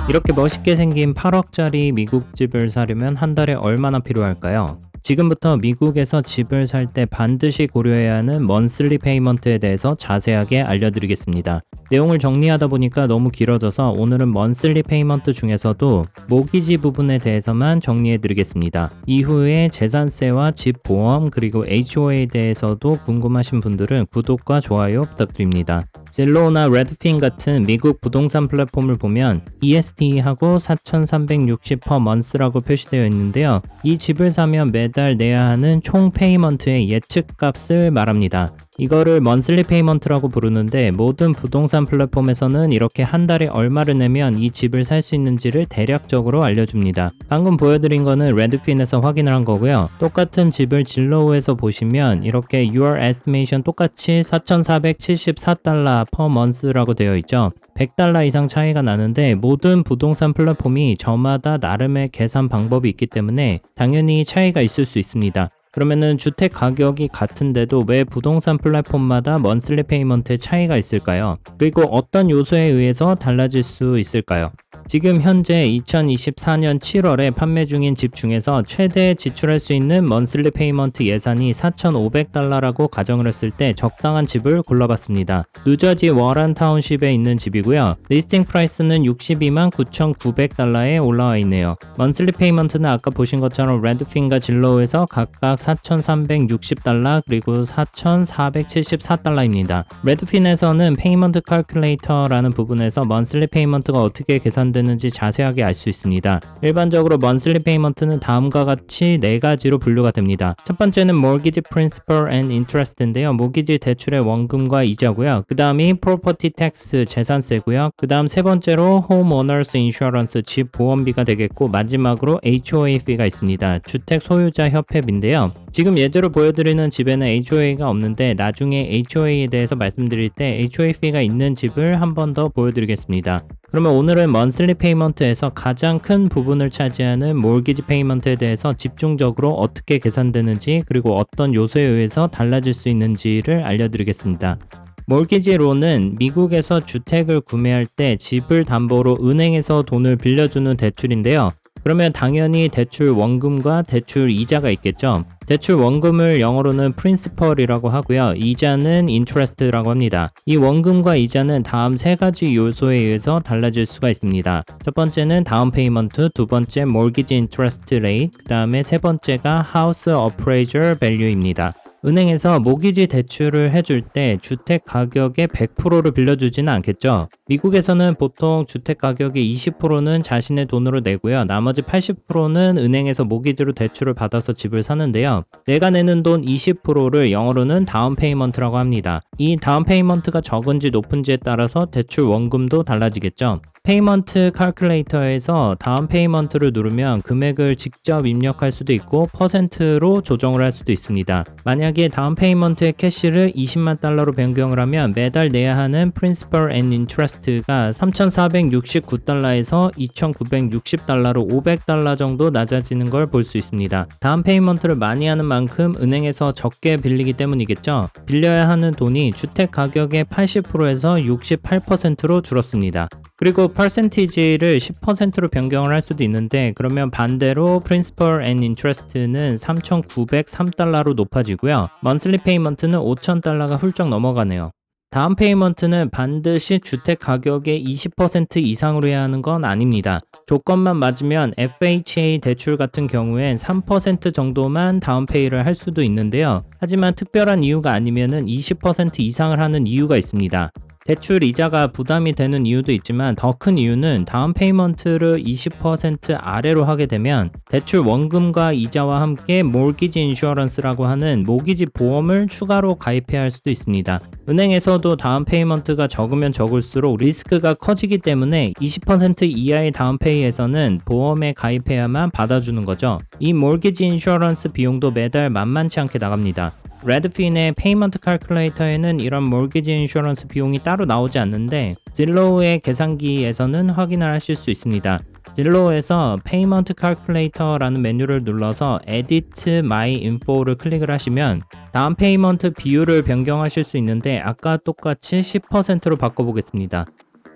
이렇게 멋있게 생긴 8억짜리 미국 집을 사려면 한 달에 얼마나 필요할까요? 지금부터 미국에서 집을 살 때 반드시 고려해야 하는 먼슬리 페이먼트에 대해서 자세하게 알려드리겠습니다. 내용을 정리하다 보니까 너무 길어져서 오늘은 먼슬리 페이먼트 중에서도 모기지 부분에 대해서만 정리해드리겠습니다. 이후에 재산세와 집 보험 그리고 HOA에 대해서도 궁금하신 분들은 구독과 좋아요 부탁드립니다. 젤로우나 레드핀 같은 미국 부동산 플랫폼을 보면 EST하고 4,360 per month라고 표시되어 있는데요. 이 집을 사면 매달 내야 하는 총 페이먼트의 예측 값을 말합니다. 이거를 먼슬리 페이먼트라고 부르는데 모든 부동산 플랫폼에서는 이렇게 한 달에 얼마를 내면 이 집을 살 수 있는지를 대략적으로 알려줍니다. 방금 보여드린 거는 레드핀에서 확인을 한 거고요. 똑같은 집을 질로우에서 보시면 이렇게 Your Estimation 똑같이 4,474달러 per month라고 되어 있죠. 100달러 이상 차이가 나는데 모든 부동산 플랫폼이 저마다 나름의 계산 방법이 있기 때문에 당연히 차이가 있을 수 있습니다. 그러면은 주택 가격이 같은데도 왜 부동산 플랫폼마다 먼슬리 페이먼트의 차이가 있을까요? 그리고 어떤 요소에 의해서 달라질 수 있을까요? 지금 현재 2024년 7월에 판매 중인 집 중에서 최대 지출할 수 있는 먼슬리 페이먼트 예산이 4,500달러라고 가정을 했을 때 적당한 집을 골라봤습니다. 뉴저지 워런 타운십에 있는 집이고요. 리스팅 프라이스는 62만 9,900달러에 올라와 있네요. 먼슬리 페이먼트는 아까 보신 것처럼 레드핀과 질로우에서 각각 4,360달러 그리고 4,474달러입니다. 레드핀에서는 페이먼트 칼큘레이터라는 부분에서 먼슬리 페이먼트가 어떻게 계산되는지 자세하게 알 수 있습니다. 일반적으로 먼슬리 페이먼트는 다음과 같이 4가지로 분류가 됩니다. 첫 번째는 mortgage principal and interest인데요. 모기지 대출의 원금과 이자고요. 그 다음이 property tax 재산세고요. 그 다음 세 번째로 homeowners insurance 집 보험비가 되겠고 마지막으로 HOA fee가 있습니다. 주택 소유자 협회비인데요. 지금 예제로 보여드리는 집에는 HOA가 없는데 나중에 HOA에 대해서 말씀드릴 때 HOA fee가 있는 집을 한 번 더 보여드리겠습니다. 그러면 오늘은 먼슬리 페이먼트에서 가장 큰 부분을 차지하는 몰기지 페이먼트에 대해서 집중적으로 어떻게 계산되는지 그리고 어떤 요소에 의해서 달라질 수 있는지를 알려드리겠습니다. 몰기지 론은 미국에서 주택을 구매할 때 집을 담보로 은행에서 돈을 빌려주는 대출인데요. 그러면 당연히 대출 원금과 대출 이자가 있겠죠. 대출 원금을 영어로는 principal이라고 하고요. 이자는 interest라고 합니다. 이 원금과 이자는 다음 3가지 요소에 의해서 달라질 수가 있습니다. 첫 번째는 다운 페이먼트, 두 번째 mortgage interest rate, 그 다음에 세 번째가 house appraisal value입니다. 은행에서 모기지 대출을 해줄 때 주택 가격의 100%를 빌려주지는 않겠죠. 미국에서는 보통 주택 가격의 20%는 자신의 돈으로 내고요. 나머지 80%는 은행에서 모기지로 대출을 받아서 집을 사는데요. 내가 내는 돈 20%를 영어로는 다운 페이먼트라고 합니다. 이 다운 페이먼트가 적은지 높은지에 따라서 대출 원금도 달라지겠죠. 페이먼트 칼큘레이터에서 다운 페이먼트를 누르면 금액을 직접 입력할 수도 있고 퍼센트로 조정을 할 수도 있습니다. 만약에 다운 페이먼트의 캐시를 20만 달러로 변경을 하면 매달 내야 하는 principal and interest가 3,469달러에서 2,960달러로 500달러 정도 낮아지는 걸 볼 수 있습니다. 다운 페이먼트를 많이 하는 만큼 은행에서 적게 빌리기 때문이겠죠. 빌려야 하는 돈이 주택 가격의 80%에서 68%로 줄었습니다. 그리고 퍼센티지를 10%로 변경을 할 수도 있는데 그러면 반대로 principal and interest는 3,903달러로 높아지고요. monthly payment는 5,000달러가 훌쩍 넘어가네요. 다운 페이먼트는 반드시 주택 가격의 20% 이상으로 해야 하는 건 아닙니다. 조건만 맞으면 FHA 대출 같은 경우엔 3% 정도만 다운페이를 할 수도 있는데요. 하지만 특별한 이유가 아니면은 20% 이상을 하는 이유가 있습니다. 대출 이자가 부담이 되는 이유도 있지만 더 큰 이유는 다운 페이먼트를 20% 아래로 하게 되면 대출 원금과 이자와 함께 몰기지 인슈어런스라고 하는 모기지 보험을 추가로 가입해야 할 수도 있습니다. 은행에서도 다운 페이먼트가 적으면 적을수록 리스크가 커지기 때문에 20% 이하의 다운페이에서는 보험에 가입해야만 받아주는 거죠. 이 몰기지 인슈어런스 비용도 매달 만만치 않게 나갑니다. 레드핀의 페이먼트 칼큘레이터에는 이런 몰기지 인슈어런스 비용이 따로 나오지 않는데 질로우의 계산기에서는 확인을 하실 수 있습니다. 질로우에서 페이먼트 칼큘레이터라는 메뉴를 눌러서 Edit My Info를 클릭을 하시면 다운 페이먼트 비율을 변경하실 수 있는데 아까 똑같이 10%로 바꿔보겠습니다.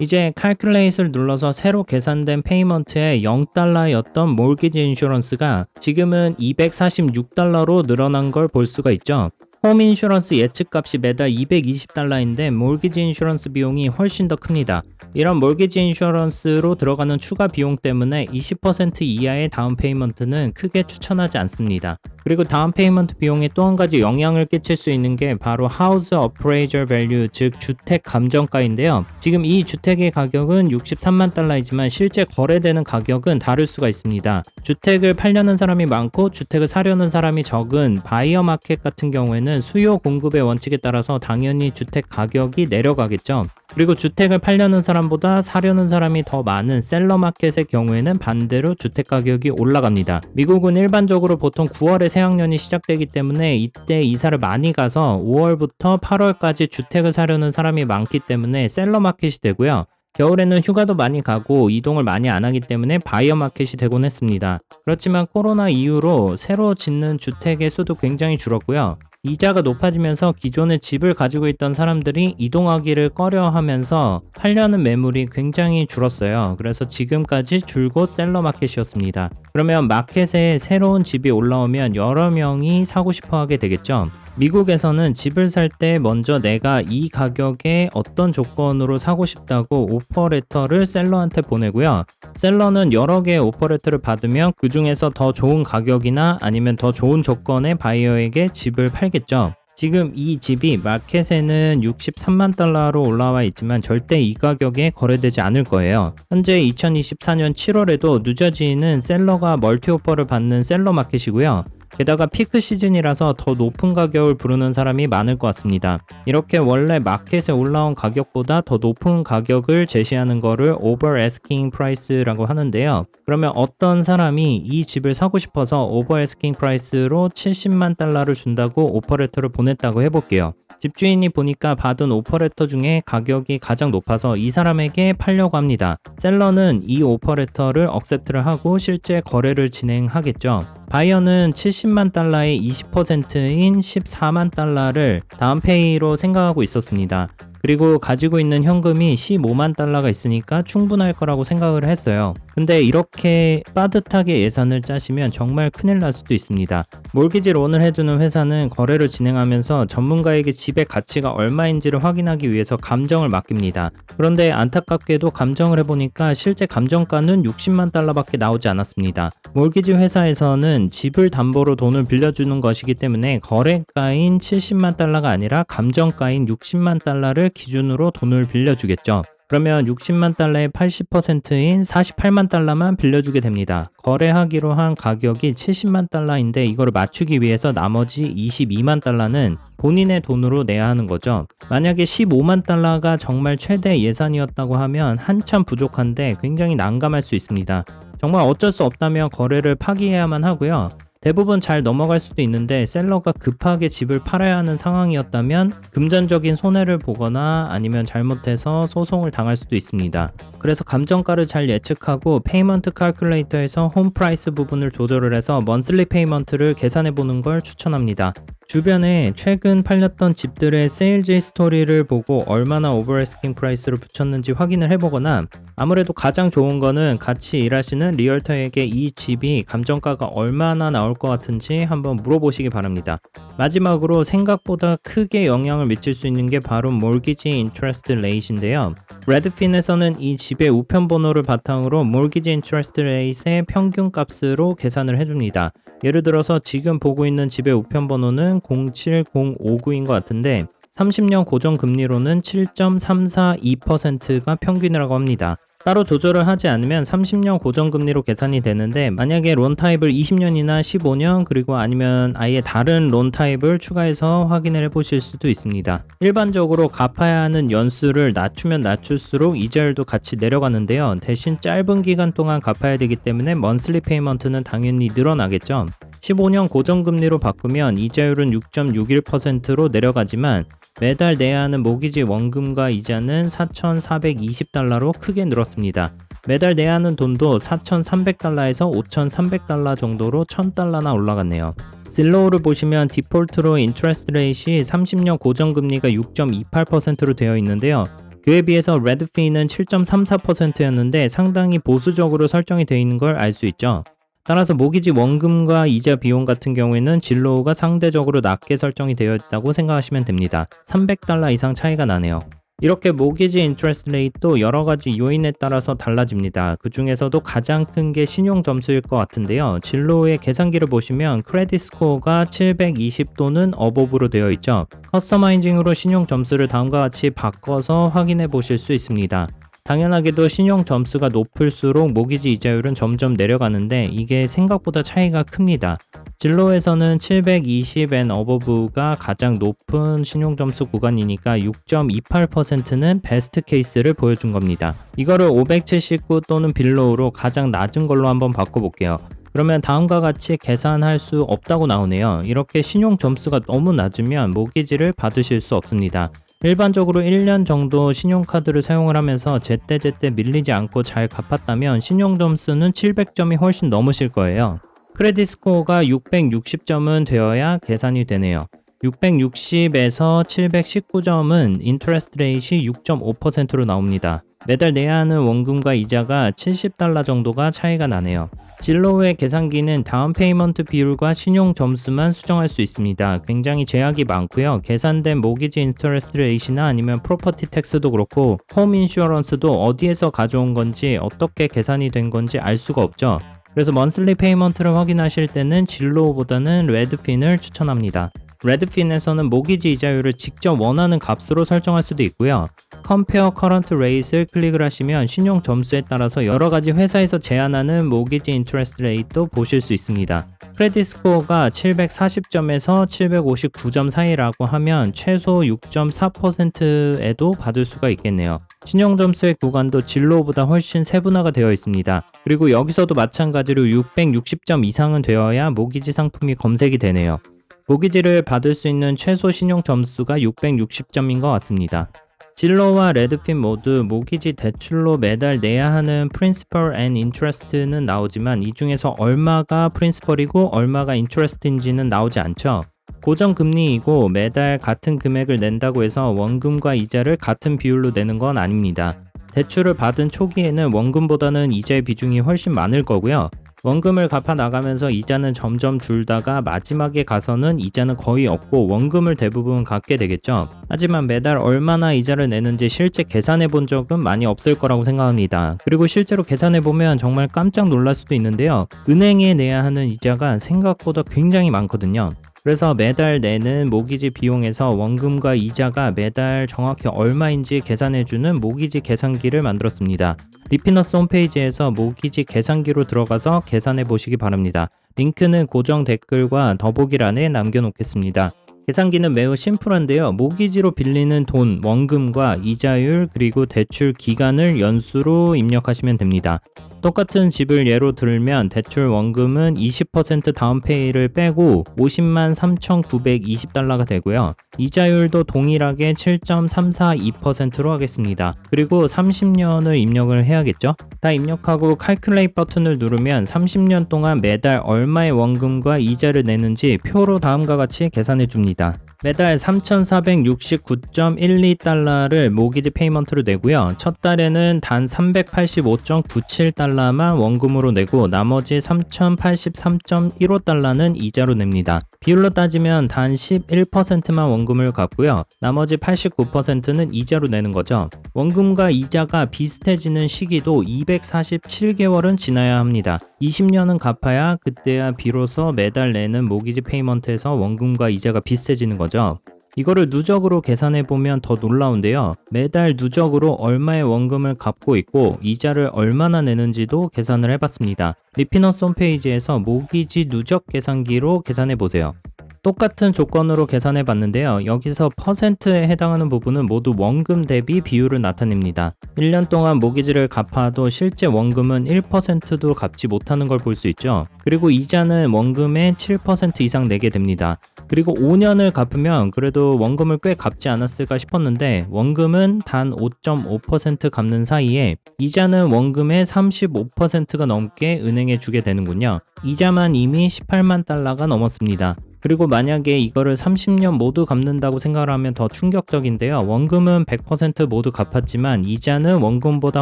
이제 calculate을 눌러서 새로 계산된 페이먼트의 0달러였던 몰기지 인슈런스가 지금은 246달러로 늘어난 걸 볼 수가 있죠. 홈 인슈런스 예측값이 매달 220달러인데 몰기지 인슈런스 비용이 훨씬 더 큽니다. 이런 몰기지 인슈런스로 들어가는 추가 비용 때문에 20% 이하의 다운 페이먼트는 크게 추천하지 않습니다. 그리고 다운 페이먼트 비용에 또 한 가지 영향을 끼칠 수 있는 게 바로 하우스 어프레이저 밸류, 즉 주택 감정가인데요. 지금 이 주택의 가격은 63만 달러이지만 실제 거래되는 가격은 다를 수가 있습니다. 주택을 팔려는 사람이 많고 주택을 사려는 사람이 적은 바이어 마켓 같은 경우에는 수요 공급의 원칙에 따라서 당연히 주택 가격이 내려가겠죠. 그리고 주택을 팔려는 사람보다 사려는 사람이 더 많은 셀러 마켓의 경우에는 반대로 주택 가격이 올라갑니다. 미국은 일반적으로 보통 9월에 새학년이 시작되기 때문에 이때 이사를 많이 가서 5월부터 8월까지 주택을 사려는 사람이 많기 때문에 셀러 마켓이 되고요. 겨울에는 휴가도 많이 가고 이동을 많이 안 하기 때문에 바이어 마켓이 되곤 했습니다. 그렇지만 코로나 이후로 새로 짓는 주택의 수도 굉장히 줄었고요. 이자가 높아지면서 기존에 집을 가지고 있던 사람들이 이동하기를 꺼려하면서 팔려는 매물이 굉장히 줄었어요. 그래서 지금까지 줄곧 셀러 마켓이었습니다. 그러면 마켓에 새로운 집이 올라오면 여러 명이 사고 싶어 하게 되겠죠. 미국에서는 집을 살 때 먼저 내가 이 가격에 어떤 조건으로 사고 싶다고 오퍼레터를 셀러한테 보내고요. 셀러는 여러 개의 오퍼레터를 받으면 그 중에서 더 좋은 가격이나 아니면 더 좋은 조건의 바이어에게 집을 팔겠죠. 지금 이 집이 마켓에는 63만 달러로 올라와 있지만 절대 이 가격에 거래되지 않을 거예요. 현재 2024년 7월에도 뉴저지는 셀러가 멀티 오퍼를 받는 셀러 마켓이고요. 게다가 피크 시즌이라서 더 높은 가격을 부르는 사람이 많을 것 같습니다. 이렇게 원래 마켓에 올라온 가격보다 더 높은 가격을 제시하는 거를 over asking price라고 하는데요. 그러면 어떤 사람이 이 집을 사고 싶어서 over asking price로 70만 달러를 준다고 오퍼레터를 보냈다고 해볼게요. 집주인이 보니까 받은 오퍼레터 중에 가격이 가장 높아서 이 사람에게 팔려고 합니다. 셀러는 이 오퍼레터를 억셉트를 하고 실제 거래를 진행하겠죠. 바이어는 70만 달러의 20%인 14만 달러를 다운페이로 생각하고 있었습니다. 그리고 가지고 있는 현금이 15만 달러가 있으니까 충분할 거라고 생각을 했어요. 근데 이렇게 빠듯하게 예산을 짜시면 정말 큰일 날 수도 있습니다. 몰기지 론을 해주는 회사는 거래를 진행하면서 전문가에게 집의 가치가 얼마인지를 확인하기 위해서 감정을 맡깁니다. 그런데 안타깝게도 감정을 해보니까 실제 감정가는 60만 달러밖에 나오지 않았습니다. 몰기지 회사에서는 집을 담보로 돈을 빌려주는 것이기 때문에 거래가인 70만 달러가 아니라 감정가인 60만 달러를 기준으로 돈을 빌려주겠죠. 그러면 60만 달러의 80%인 48만 달러만 빌려주게 됩니다. 거래하기로 한 가격이 70만 달러인데 이거를 맞추기 위해서 나머지 22만 달러는 본인의 돈으로 내야 하는 거죠. 만약에 15만 달러가 정말 최대 예산이었다고 하면 한참 부족한데 굉장히 난감할 수 있습니다. 정말 어쩔 수 없다면 거래를 파기해야만 하고요. 대부분 잘 넘어갈 수도 있는데 셀러가 급하게 집을 팔아야 하는 상황이었다면 금전적인 손해를 보거나 아니면 잘못해서 소송을 당할 수도 있습니다. 그래서 감정가를 잘 예측하고 페이먼트 칼큘레이터에서 홈 프라이스 부분을 조절을 해서 먼슬리 페이먼트를 계산해 보는 걸 추천합니다. 주변에 최근 팔렸던 집들의 세일즈 히스토리를 보고 얼마나 오버애스킹 프라이스를 붙였는지 확인을 해보거나 아무래도 가장 좋은 거는 같이 일하시는 리얼터에게 이 집이 감정가가 얼마나 나올 것 같은지 한번 물어보시기 바랍니다. 마지막으로 생각보다 크게 영향을 미칠 수 있는 게 바로 몰기지 인트레스트 레이트인데요. 레드핀에서는 이 집의 우편 번호를 바탕으로 몰기지 인트레스트 레이트의 평균 값으로 계산을 해줍니다. 예를 들어서 지금 보고 있는 집의 우편 번호는 07059인 것 같은데 30년 고정금리로는 7.342%가 평균이라고 합니다. 따로 조절을 하지 않으면 30년 고정금리로 계산이 되는데 만약에 론 타입을 20년이나 15년 그리고 아니면 아예 다른 론 타입을 추가해서 확인을 해보실 수도 있습니다. 일반적으로 갚아야 하는 연수를 낮추면 낮출수록 이자율도 같이 내려가는데요. 대신 짧은 기간 동안 갚아야 되기 때문에 먼슬리 페이먼트는 당연히 늘어나겠죠. 15년 고정금리로 바꾸면 이자율은 6.61%로 내려가지만 매달 내야 하는 모기지 원금과 이자는 4,420달러로 크게 늘었습니다. 매달 내야 하는 돈도 4,300달러에서 5,300달러 정도로 1,000달러나 올라갔네요. 슬로우를 보시면 디폴트로 인트레스트 레이트이 30년 고정금리가 6.28%로 되어 있는데요. 그에 비해서 레드핀은 7.34%였는데 상당히 보수적으로 설정이 되어 있는 걸 알 수 있죠. 따라서 모기지 원금과 이자 비용 같은 경우에는 진로우가 상대적으로 낮게 설정이 되어 있다고 생각하시면 됩니다. $300 이상 차이가 나네요. 이렇게 모기지 인트레스트 레이트도 여러 가지 요인에 따라서 달라집니다. 그 중에서도 가장 큰 게 신용 점수일 것 같은데요. 진로의 계산기를 보시면 크레딧 스코어가 720 또는 어보브로 되어 있죠. 커스터마이징으로 신용 점수를 다음과 같이 바꿔서 확인해 보실 수 있습니다. 당연하게도 신용 점수가 높을수록 모기지 이자율은 점점 내려가는데 이게 생각보다 차이가 큽니다. 진로에서는 720 and above가 가장 높은 신용 점수 구간이니까 6.28%는 베스트 케이스를 보여준 겁니다. 이거를 579 또는 빌로우로 가장 낮은 걸로 한번 바꿔볼게요. 그러면 다음과 같이 계산할 수 없다고 나오네요. 이렇게 신용 점수가 너무 낮으면 모기지를 받으실 수 없습니다. 일반적으로 1년 정도 신용카드를 사용을 하면서 제때제때 밀리지 않고 잘 갚았다면 신용점수는 700점이 훨씬 넘으실 거예요. 크레딧 스코어가 660점은 되어야 계산이 되네요. 660에서 719점은 인터레스트 레이트이 6.5%로 나옵니다. 매달 내야 하는 원금과 이자가 $70 정도가 차이가 나네요. 진로우의 계산기는 다운 페이먼트 비율과 신용 점수만 수정할 수 있습니다. 굉장히 제약이 많고요. 계산된 모기지 인터레스트 레이트나 아니면 프로퍼티 텍스도 그렇고 홈 인슈어런스도 어디에서 가져온 건지 어떻게 계산이 된 건지 알 수가 없죠. 그래서 먼슬리 페이먼트를 확인하실 때는 진로우보다는 레드핀을 추천합니다. 레드핀에서는 모기지 이자율을 직접 원하는 값으로 설정할 수도 있고요. Compare Current Rate을 클릭을 하시면 신용 점수에 따라서 여러 가지 회사에서 제안하는 모기지 인트레스트 레이트도 보실 수 있습니다. 크레딧 스코어가 740점에서 759점 사이라고 하면 최소 6.4%에도 받을 수가 있겠네요. 신용 점수의 구간도 진로보다 훨씬 세분화가 되어 있습니다. 그리고 여기서도 마찬가지로 660점 이상은 되어야 모기지 상품이 검색이 되네요. 모기지를 받을 수 있는 최소 신용 점수가 660점인 것 같습니다. 진로와 레드핀 모두 모기지 대출로 매달 내야 하는 Principal and Interest는 나오지만 이 중에서 얼마가 Principal이고 얼마가 Interest인지는 나오지 않죠. 고정금리이고 매달 같은 금액을 낸다고 해서 원금과 이자를 같은 비율로 내는 건 아닙니다. 대출을 받은 초기에는 원금보다는 이자의 비중이 훨씬 많을 거고요. 원금을 갚아 나가면서 이자는 점점 줄다가 마지막에 가서는 이자는 거의 없고 원금을 대부분 갚게 되겠죠. 하지만 매달 얼마나 이자를 내는지 실제 계산해 본 적은 많이 없을 거라고 생각합니다. 그리고 실제로 계산해 보면 정말 깜짝 놀랄 수도 있는데요. 은행에 내야 하는 이자가 생각보다 굉장히 많거든요. 그래서 매달 내는 모기지 비용에서 원금과 이자가 매달 정확히 얼마인지 계산해주는 모기지 계산기를 만들었습니다. 리피너스 홈페이지에서 모기지 계산기로 들어가서 계산해 보시기 바랍니다. 링크는 고정 댓글과 더보기란에 남겨놓겠습니다. 계산기는 매우 심플한데요. 모기지로 빌리는 돈, 원금과 이자율 그리고 대출 기간을 연수로 입력하시면 됩니다. 똑같은 집을 예로 들면 대출 원금은 20% 다운페이를 빼고 50만 3,920달러가 되고요. 이자율도 동일하게 7.342%로 하겠습니다. 그리고 30년을 입력을 해야겠죠? 다 입력하고 칼큘레이트 버튼을 누르면 30년 동안 매달 얼마의 원금과 이자를 내는지 표로 다음과 같이 계산해 줍니다. 매달 3,469.12달러를 모기지 페이먼트로 내고요. 첫 달에는 단 385.97달러만 원금으로 내고 나머지 3,083.15달러는 이자로 냅니다. 비율로 따지면 단 11%만 원금을 갚고요. 나머지 89%는 이자로 내는 거죠. 원금과 이자가 비슷해지는 시기도 247개월은 지나야 합니다. 20년은 갚아야 그때야 비로소 매달 내는 모기지 페이먼트에서 원금과 이자가 비슷해지는 거죠. 이거를 누적으로 계산해 보면 더 놀라운데요. 매달 누적으로 얼마의 원금을 갚고 있고 이자를 얼마나 내는지도 계산을 해봤습니다. 리피너스 홈페이지에서 모기지 누적 계산기로 계산해 보세요. 똑같은 조건으로 계산해 봤는데요. 여기서 퍼센트에 해당하는 부분은 모두 원금 대비 비율을 나타냅니다. 1년 동안 모기지를 갚아도 실제 원금은 1%도 갚지 못하는 걸 볼 수 있죠. 그리고 이자는 원금의 7% 이상 내게 됩니다. 그리고 5년을 갚으면 그래도 원금을 꽤 갚지 않았을까 싶었는데 원금은 단 5.5% 갚는 사이에 이자는 원금의 35%가 넘게 은행에 주게 되는군요. 이자만 이미 18만 달러가 넘었습니다. 그리고 만약에 이거를 30년 모두 갚는다고 생각을 하면 더 충격적인데요. 원금은 100% 모두 갚았지만 이자는 원금보다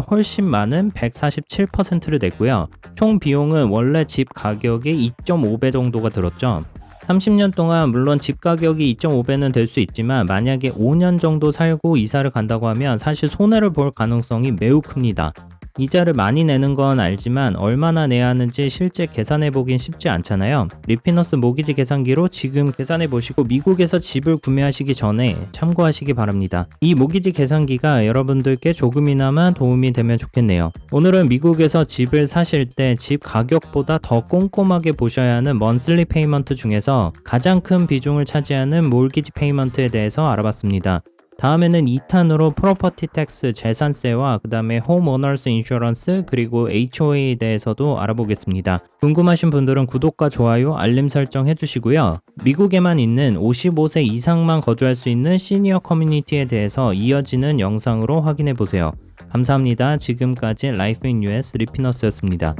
훨씬 많은 147%를 냈고요. 총 비용은 원래 집 가격의 2.5배 정도가 들었죠. 30년 동안 물론 집 가격이 2.5배는 될 수 있지만 만약에 5년 정도 살고 이사를 간다고 하면 사실 손해를 볼 가능성이 매우 큽니다. 이자를 많이 내는 건 알지만 얼마나 내야 하는지 실제 계산해 보긴 쉽지 않잖아요. 리피너스 모기지 계산기로 지금 계산해 보시고 미국에서 집을 구매하시기 전에 참고하시기 바랍니다. 이 모기지 계산기가 여러분들께 조금이나마 도움이 되면 좋겠네요. 오늘은 미국에서 집을 사실 때 집 가격보다 더 꼼꼼하게 보셔야 하는 먼슬리 페이먼트 중에서 가장 큰 비중을 차지하는 몰기지 페이먼트에 대해서 알아봤습니다. 다음에는 2탄으로 프로퍼티 텍스 재산세와 그 다음에 홈오너스 인슈런스 그리고 HOA에 대해서도 알아보겠습니다. 궁금하신 분들은 구독과 좋아요, 알림 설정 해주시고요. 미국에만 있는 55세 이상만 거주할 수 있는 시니어 커뮤니티에 대해서 이어지는 영상으로 확인해 보세요. 감사합니다. 지금까지 라이프 인 US 리피너스였습니다.